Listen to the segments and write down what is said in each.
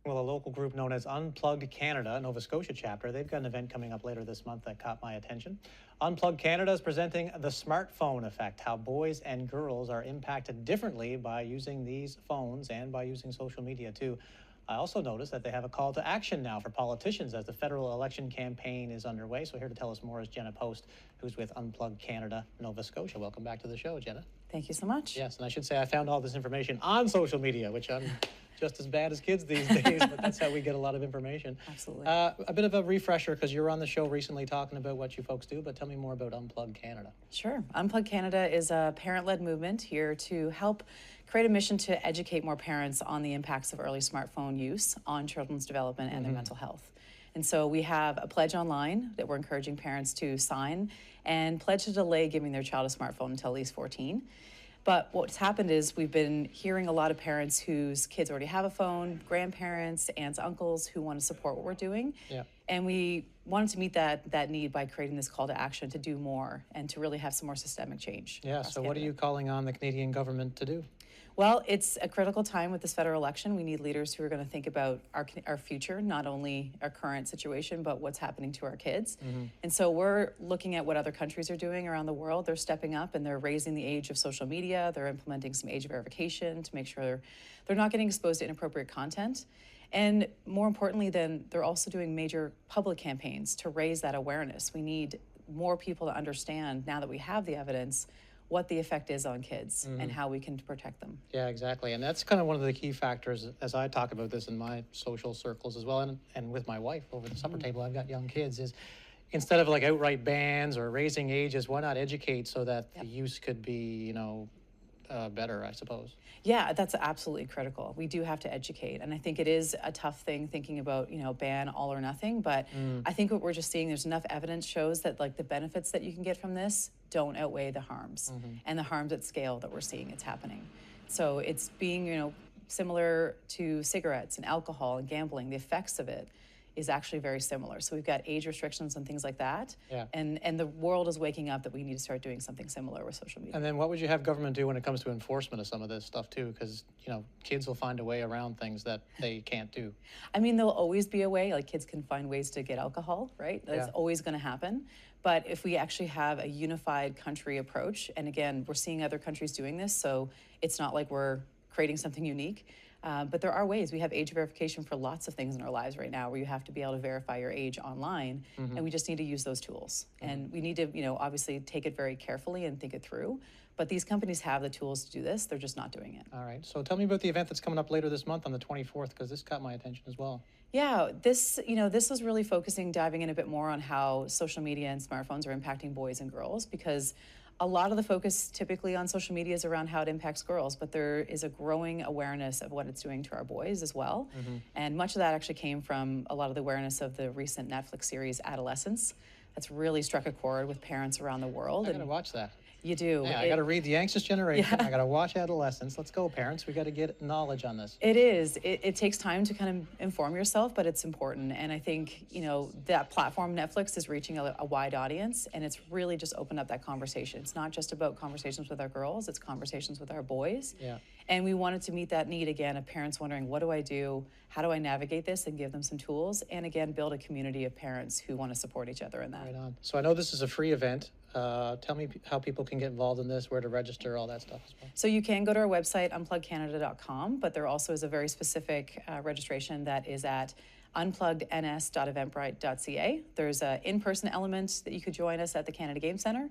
Well, a local group known as Unplugged Canada, Nova Scotia chapter, they've got an event coming up later this month that caught my attention. Unplugged Canada is presenting the smartphone effect, how boys and girls are impacted differently by using these phones and by using social media too. I also noticed that they have a call to action now for politicians as the federal election campaign is underway. So here to tell us more is Jenna Post, who's with Unplugged Canada, Nova Scotia. Welcome back to the show, Jenna. Thank you so much. Yes, and I should say I found all this information on social media, which I'm just as bad as kids these days, but that's how we get a lot of information. Absolutely. A bit of a refresher, because you were on the show recently talking about what you folks do, but tell me more about Unplugged Canada. Sure. Unplugged Canada is a parent-led movement here to help create a mission to educate more parents on the impacts of early smartphone use on children's development and their mental health. And so we have a pledge online that we're encouraging parents to sign and pledge to delay giving their child a smartphone until at least 14. But what's happened is we've been hearing a lot of parents whose kids already have a phone, grandparents, aunts, uncles who want to support what we're doing. Yeah. And we wanted to meet that need by creating this call to action to do more and to really have some more systemic change. Yeah, so what are you calling on the Canadian government to do? Well, it's a critical time with this federal election. We need leaders who are going to think about our future, not only our current situation, but what's happening to our kids. And so we're looking at what other countries are doing around the world. They're stepping up and they're raising the age of social media. They're implementing some age verification to make sure they're not getting exposed to inappropriate content. And more importantly, then they're also doing major public campaigns to raise that awareness. We need more people to understand, now that we have the evidence, what the effect is on kids and how we can protect them. Yeah, exactly. And that's kind of one of the key factors as I talk about this in my social circles as well, and with my wife over the supper table. I've got young kids, is instead of like outright bans or raising ages, why not educate so that the use could be, better, I suppose. Yeah, that's absolutely critical. We do have to educate. And I think it is a tough thing thinking about, ban all or nothing. But I think what we're just seeing, there's enough evidence shows that like the benefits that you can get from this don't outweigh the harms and the harms at scale that we're seeing it's happening. So it's being, similar to cigarettes and alcohol and gambling, the effects of it is actually very similar. So we've got age restrictions and things like that. Yeah. And the world is waking up that we need to start doing something similar with social media. And then what would you have government do when it comes to enforcement of some of this stuff too? Because, kids will find a way around things that they can't do. I mean, there'll always be a way, like kids can find ways to get alcohol, right? That's always gonna happen. But if we actually have a unified country approach, and again, we're seeing other countries doing this, so it's not like we're creating something unique. But there are ways. We have age verification for lots of things in our lives right now where you have to be able to verify your age online, and we just need to use those tools. And we need to, obviously take it very carefully and think it through. But these companies have the tools to do this. They're just not doing it. All right. So tell me about the event that's coming up later this month on the 24th, because this caught my attention as well. Yeah, this was really diving in a bit more on how social media and smartphones are impacting boys and girls, because a lot of the focus typically on social media is around how it impacts girls, but there is a growing awareness of what it's doing to our boys as well. And much of that actually came from a lot of the awareness of the recent Netflix series Adolescence. That's really struck a chord with parents around the world. I gotta watch that. You do. Yeah, I got to read The Anxious Generation. I got to watch Adolescence. Let's go, parents. We got to get knowledge on this. It is. It takes time to kind of inform yourself, but it's important. And I think, that platform, Netflix, is reaching a wide audience, and it's really just opened up that conversation. It's not just about conversations with our girls, it's conversations with our boys. Yeah. And we wanted to meet that need, again, of parents wondering, what do I do? How do I navigate this, and give them some tools? And again, build a community of parents who want to support each other in that. Right on. So I know this is a free event. Tell me how people can get involved in this, where to register, all that stuff as well. So you can go to our website, unpluggedcanada.com, but there also is a very specific registration that is at unpluggedns.eventbrite.ca. There's an in-person element that you could join us at the Canada Game Centre,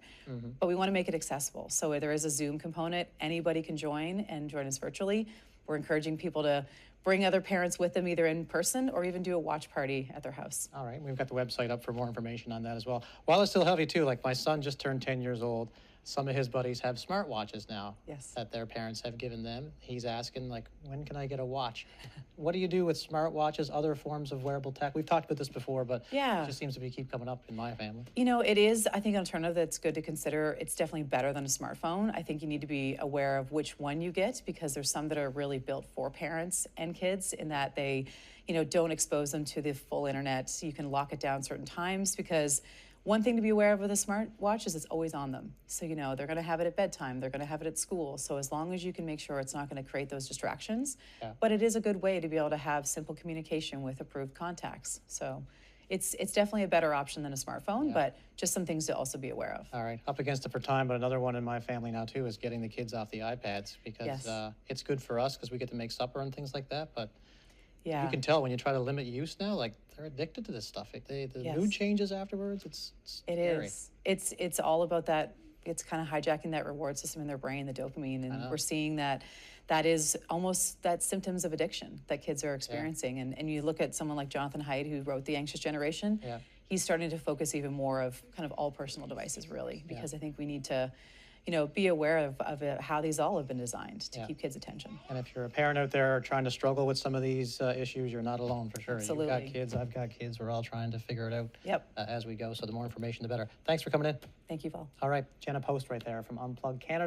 but we want to make it accessible. So there is a Zoom component. Anybody can join us virtually. We're encouraging people to bring other parents with them, either in person or even do a watch party at their house. All right, we've got the website up for more information on that as well. While I still have you too, like my son just turned 10 years old. Some of his buddies have smartwatches now that their parents have given them. He's asking, like, when can I get a watch? What do you do with smartwatches, other forms of wearable tech? We've talked about this before, but it just seems to keep coming up in my family. It is, I think, an alternative that's good to consider. It's definitely better than a smartphone. I think you need to be aware of which one you get, because there's some that are really built for parents and kids in that they, don't expose them to the full internet. So you can lock it down certain times, because One thing to be aware of with a smartwatch is it's always on them. So, they're going to have it at bedtime, they're going to have it at school. So, as long as you can make sure it's not going to create those distractions, but it is a good way to be able to have simple communication with approved contacts. So, it's definitely a better option than a smartphone, but just some things to also be aware of. All right, up against it for time, but another one in my family now too is getting the kids off the iPads because it's good for us because we get to make supper and things like that, but you can tell when you try to limit use now, like they're addicted to this stuff. The mood changes afterwards. It's scary. It's all about that. It's kind of hijacking that reward system in their brain, the dopamine, and we're seeing that is almost that symptoms of addiction that kids are experiencing. And you look at someone like Jonathan Haidt, who wrote The Anxious Generation. He's starting to focus even more of kind of all personal devices, really, because I think we need to be aware of how these all have been designed to keep kids' attention. And if you're a parent out there trying to struggle with some of these issues, you're not alone for sure. Absolutely. You've got kids, I've got kids. We're all trying to figure it out as we go. So the more information, the better. Thanks for coming in. Thank you, Val. All right, Jenna Post right there from Unplugged Canada.